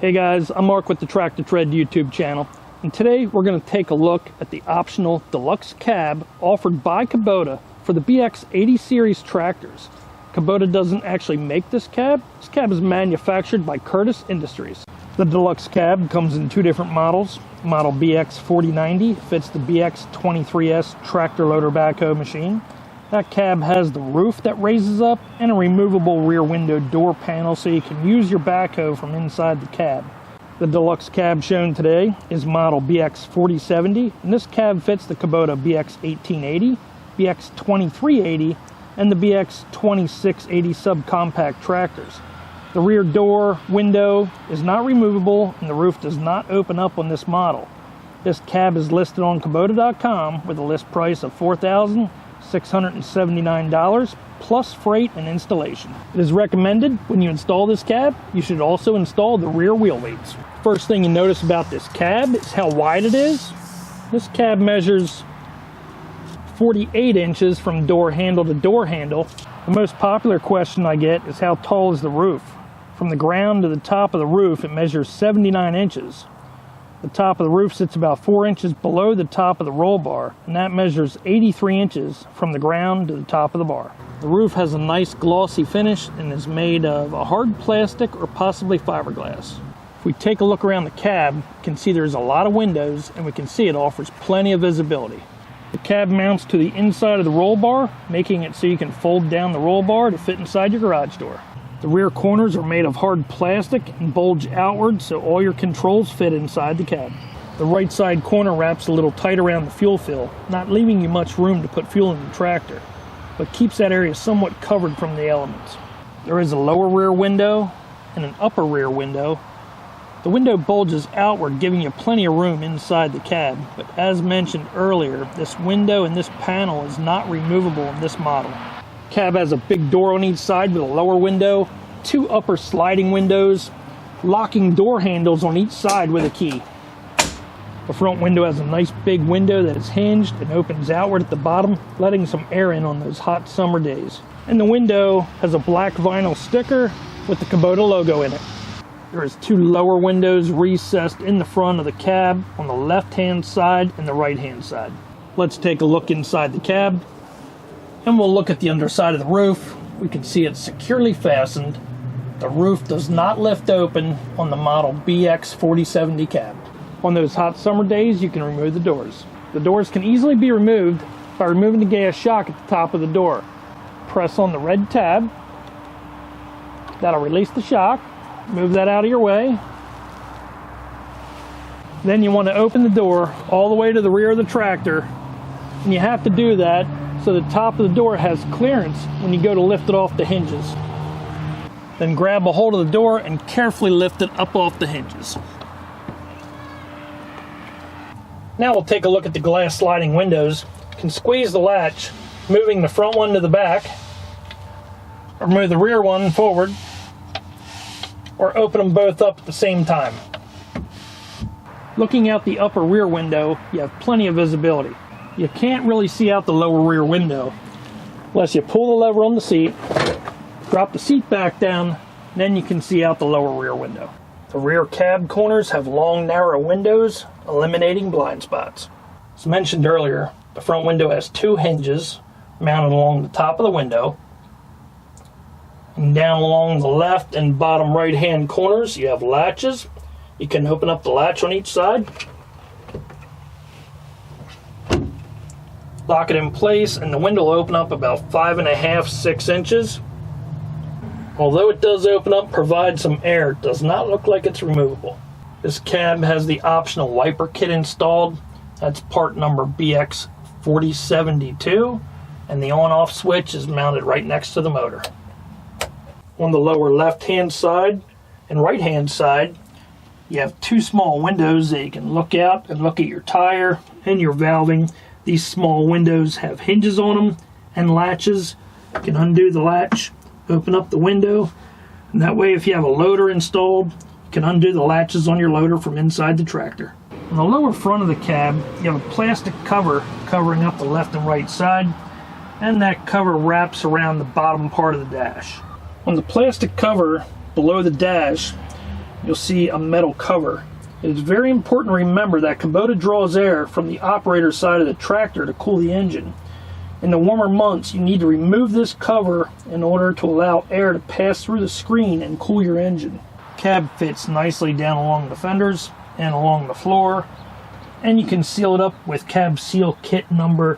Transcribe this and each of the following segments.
Hey guys, I'm Mark with the TractorTread YouTube channel, and today we're going to take a look at the optional deluxe cab offered by Kubota for the BX80 series tractors. Kubota doesn't actually make this cab. This cab is manufactured by Curtis Industries. The deluxe cab comes in two different models. Model BX4070 fits the BX23S tractor loader backhoe machine. That cab has the roof that raises up and a removable rear window door panel so you can use your backhoe from inside the cab. The deluxe cab shown today is model BX4070, and this cab fits the Kubota BX1880, BX2380, and the BX2680 subcompact tractors. The rear door window is not removable and the roof does not open up on this model. This cab is listed on Kubota.com with a list price of $4,679 plus freight and installation. It is recommended when you install this cab, you should also install the rear wheel weights. First thing you notice about this cab is how wide it is. This cab measures 48 inches from door handle to door handle. The most popular question I get is how tall is the roof? From the ground to the top of the roof, it measures 79 inches. The top of the roof sits about 4 inches below the top of the roll bar, and that measures 83 inches from the ground to the top of the bar. The roof has a nice glossy finish and is made of a hard plastic or possibly fiberglass. If we take a look around the cab, you can see there's a lot of windows, and we can see it offers plenty of visibility. The cab mounts to the inside of the roll bar, making it so you can fold down the roll bar to fit inside your garage door. The rear corners are made of hard plastic and bulge outward so all your controls fit inside the cab. The right side corner wraps a little tight around the fuel fill, not leaving you much room to put fuel in the tractor, but keeps that area somewhat covered from the elements. There is a lower rear window and an upper rear window. The window bulges outward, giving you plenty of room inside the cab, but as mentioned earlier, this window and this panel is not removable in this model. Cab has a big door on each side with a lower window, two upper sliding windows, locking door handles on each side with a key. The front window has a nice big window that is hinged and opens outward at the bottom, letting some air in on those hot summer days. And the window has a black vinyl sticker with the Kubota logo in it. There is two lower windows recessed in the front of the cab on the left-hand side and the right-hand side. Let's take a look inside the cab. And we'll look at the underside of the roof. We can see it's securely fastened. The roof does not lift open on the model BX4070 cab. On those hot summer days, you can remove the doors. The doors can easily be removed by removing the gas shock at the top of the door. Press on the red tab. That'll release the shock. Move that out of your way. Then you want to open the door all the way to the rear of the tractor. And you have to do that so the top of the door has clearance when you go to lift it off the hinges. Then grab a hold of the door and carefully lift it up off the hinges. Now we'll take a look at the glass sliding windows. You can squeeze the latch, moving the front one to the back, or move the rear one forward, or open them both up at the same time. Looking out the upper rear window, you have plenty of visibility. You can't really see out the lower rear window unless you pull the lever on the seat, drop the seat back down, then you can see out the lower rear window. The rear cab corners have long, narrow windows, eliminating blind spots. As mentioned earlier, the front window has two hinges mounted along the top of the window. And down along the left and bottom right-hand corners, you have latches. You can open up the latch on each side, lock it in place, and the window will open up about 5.5 to 6 inches. Although it does open up, provide some air, it does not look like it's removable. This cab has the optional wiper kit installed. That's part number BX4072, and the on-off switch is mounted right next to the motor. On the lower left-hand side and right-hand side, you have two small windows that you can look out and look at your tire and your valving. These small windows have hinges on them and latches. You can undo the latch, open up the window, and that way if you have a loader installed, you can undo the latches on your loader from inside the tractor. On the lower front of the cab, you have a plastic cover covering up the left and right side, and that cover wraps around the bottom part of the dash. On the plastic cover below the dash, you'll see a metal cover. It is very important to remember that Kubota draws air from the operator side of the tractor to cool the engine. In the warmer months, you need to remove this cover in order to allow air to pass through the screen and cool your engine. Cab fits nicely down along the fenders and along the floor, and you can seal it up with cab seal kit number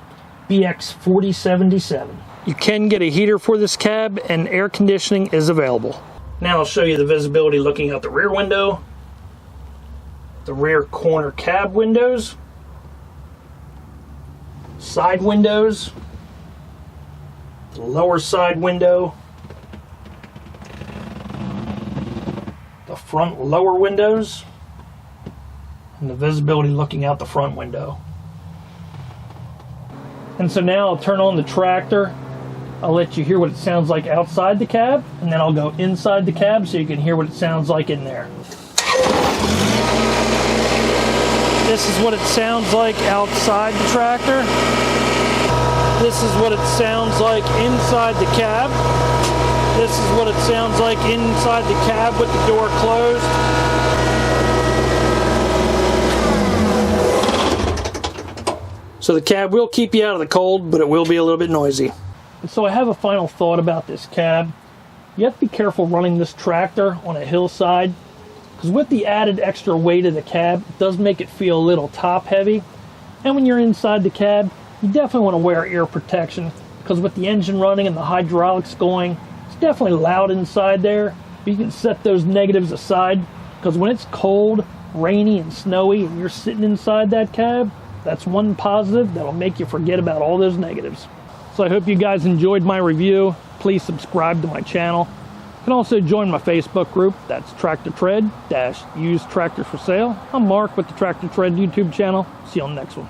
BX4077. You can get a heater for this cab, and air conditioning is available. Now I'll show you the visibility looking out the rear window, the rear corner cab windows, side windows, the lower side window, the front lower windows, and the visibility looking out the front window. And so now I'll turn on the tractor. I'll let you hear what it sounds like outside the cab, and then I'll go inside the cab so you can hear what it sounds like in there. This is what it sounds like outside the tractor. This is what it sounds like inside the cab. This is what it sounds like inside the cab with the door closed. So the cab will keep you out of the cold, but it will be a little bit noisy. And so I have a final thought about this cab. You have to be careful running this tractor on a hillside, because with the added extra weight of the cab, it does make it feel a little top heavy. And when you're inside the cab, you definitely want to wear ear protection, because with the engine running and the hydraulics going, it's definitely loud inside there. But you can set those negatives aside, because when it's cold, rainy, and snowy, and you're sitting inside that cab, that's one positive that'll make you forget about all those negatives. So I hope you guys enjoyed my review. Please subscribe to my channel. You can also join my Facebook group. That's TractorTread, used tractors for sale. I'm Mark with the TractorTread YouTube channel. See you on the next one.